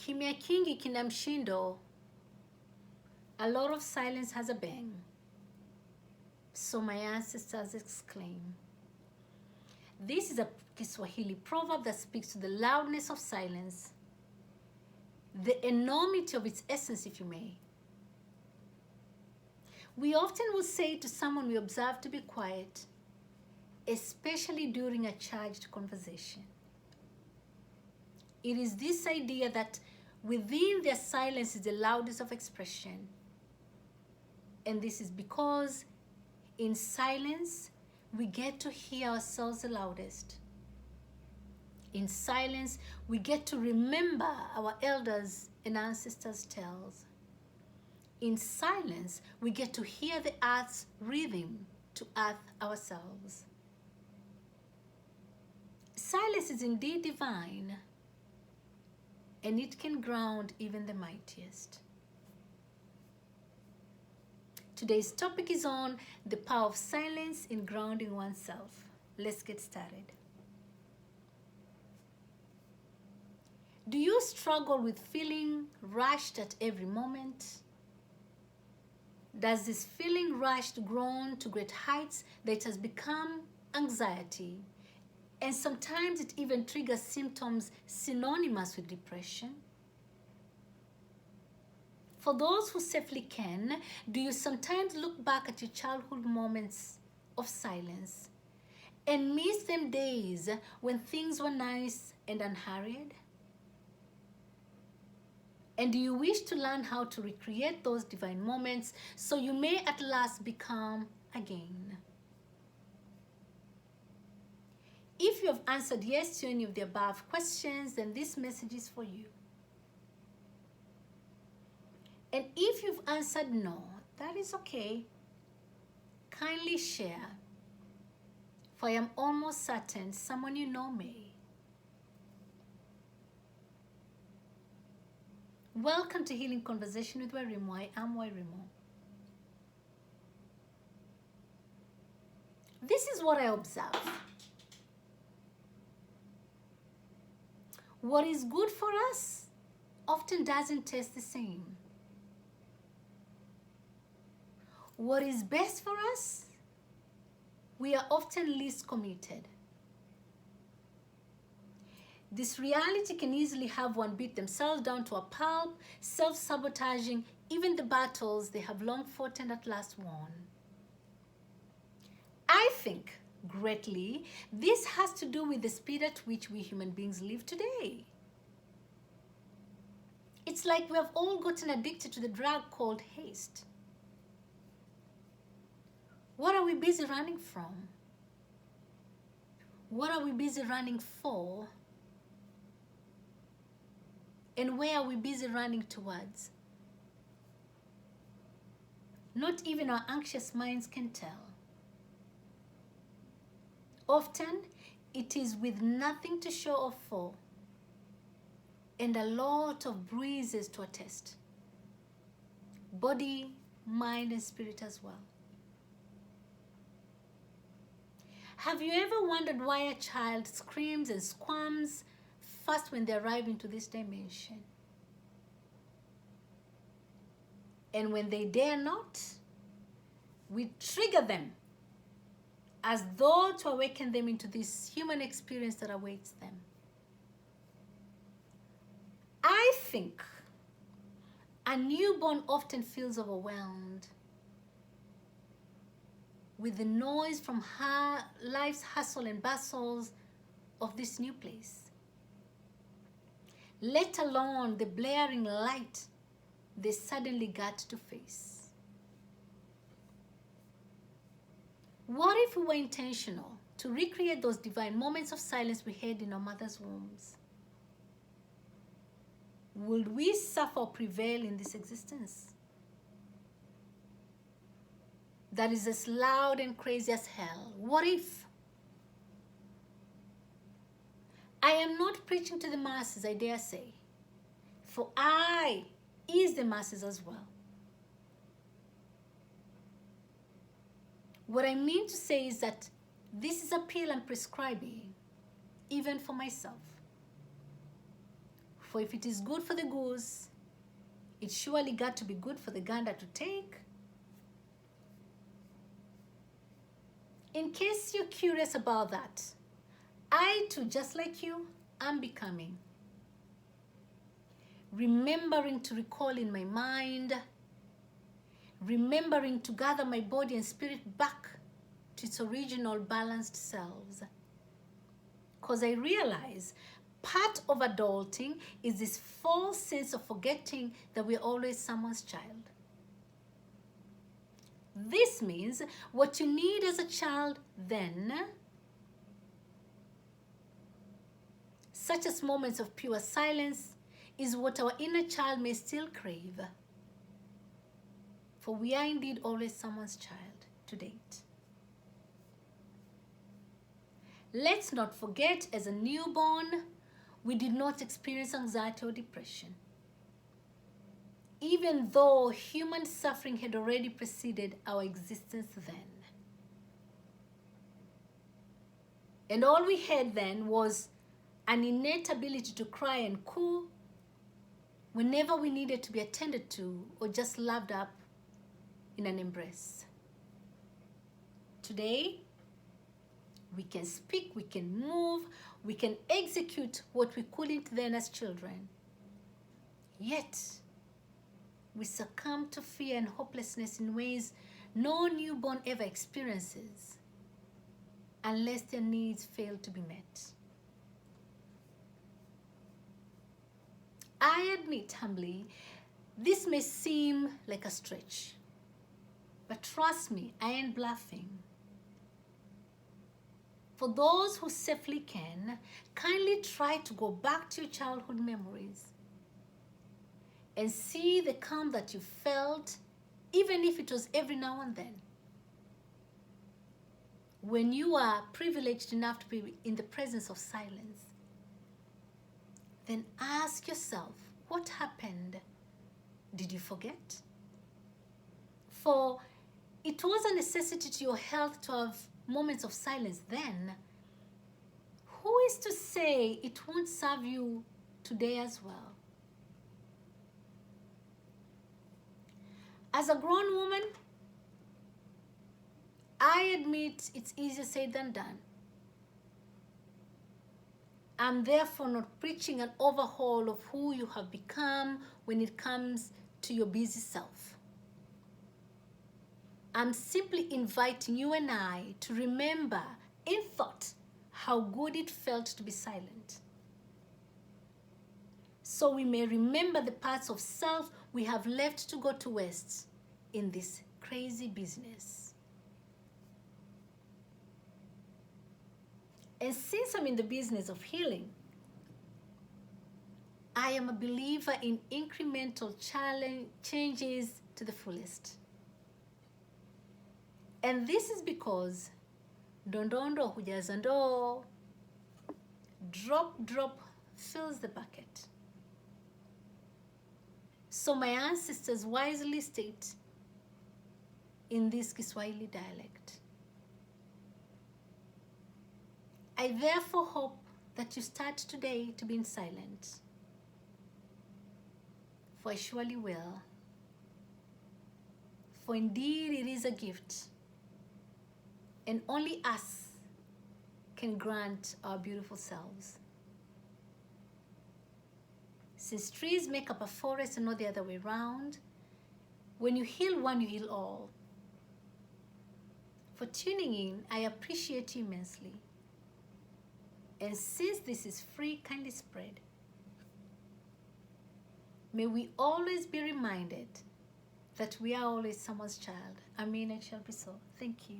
Kimya kingi kina mshindo. A lot of silence has a bang. So my ancestors exclaim. This is a Kiswahili proverb that speaks to the loudness of silence, the enormity of its essence, if you may. We often will say to someone we observe to be quiet, especially during a charged conversation. It is this idea that within their silence is the loudest of expression. And this is because in silence, we get to hear ourselves the loudest. In silence, we get to remember our elders and ancestors' tales. In silence, we get to hear the earth's rhythm to earth ourselves. Silence is indeed divine, and it can ground even the mightiest. Today's topic is on the power of silence in grounding oneself. Let's get started. Do you struggle with feeling rushed at every moment? Does this feeling rushed grow to great heights that it has become anxiety? And sometimes it even triggers symptoms synonymous with depression? For those who safely can, do you sometimes look back at your childhood moments of silence and miss them days when things were nice and unhurried? And do you wish to learn how to recreate those divine moments so you may at last become again? If you have answered yes to any of the above questions, then this message is for you. And if you've answered no, that is okay. Kindly share, for I am almost certain someone you know may. Welcome to Healing Conversation with Wairimu. I am Wairimu. This is what I observe. What is good for us often doesn't taste the same. What is best for us, we are often least committed. This reality can easily have one beat themselves down to a pulp, self-sabotaging even the battles they have long fought and at last won. I think greatly this has to do with the speed at which we human beings live today. It's like we have all gotten addicted to the drug called haste. What are we busy running from? What are we busy running for? And where are we busy running towards? Not even our anxious minds can tell. Often, it is with nothing to show off for and a lot of bruises to attest. Body, mind, and spirit as well. Have you ever wondered why a child screams and squirms first when they arrive into this dimension? And when they dare not, we trigger them as though to awaken them into this human experience that awaits them. I think a newborn often feels overwhelmed with the noise from her life's hustle and bustles of this new place, let alone the blaring light they suddenly got to face. What if we were intentional to recreate those divine moments of silence we had in our mother's wombs? Would we suffer or prevail in this existence that is as loud and crazy as hell? What if? I am not preaching to the masses, I dare say, for I is the masses as well. What I mean to say is that this is a pill I'm prescribing, even for myself. For if it is good for the goose, it surely got to be good for the gander to take. In case you're curious about that, I too, just like you, am becoming. Remembering to recall in my mind, remembering to gather my body and spirit back to its original balanced selves. Because I realize part of adulting is this false sense of forgetting that we're always someone's child. This means what you need as a child then, such as moments of pure silence, is what our inner child may still crave. For we are indeed always someone's child to date. Let's not forget, as a newborn, we did not experience anxiety or depression, even though human suffering had already preceded our existence then. And all we had then was an innate ability to cry and coo whenever we needed to be attended to or just loved up in an embrace. Today, we can speak, we can move, we can execute what we couldn't then as children. Yet, we succumb to fear and hopelessness in ways no newborn ever experiences unless their needs fail to be met. I admit humbly, this may seem like a stretch, but trust me, I ain't bluffing. For those who safely can, kindly try to go back to your childhood memories and see the calm that you felt, even if it was every now and then. When you are privileged enough to be in the presence of silence, then ask yourself, what happened? Did you forget? For it was a necessity to your health to have moments of silence then. Who is to say it won't serve you today as well? As a grown woman, I admit it's easier said than done. I'm therefore not preaching an overhaul of who you have become when it comes to your busy self. I'm simply inviting you and I to remember in thought how good it felt to be silent. So we may remember the parts of self we have left to go to waste in this crazy business. And since I'm in the business of healing, I am a believer in incremental changes to the fullest. And this is because dondondo hujaza ndoo, drop fills the bucket. So my ancestors wisely state in this Kiswahili dialect. I therefore hope that you start today to be in silence, for I surely will. For indeed it is a gift, and only us can grant our beautiful selves. Since trees make up a forest and not the other way around, when you heal one, you heal all. For tuning in, I appreciate you immensely. And since this is free, kindly spread. May we always be reminded that we are always someone's child. Amina, it shall be so. Thank you.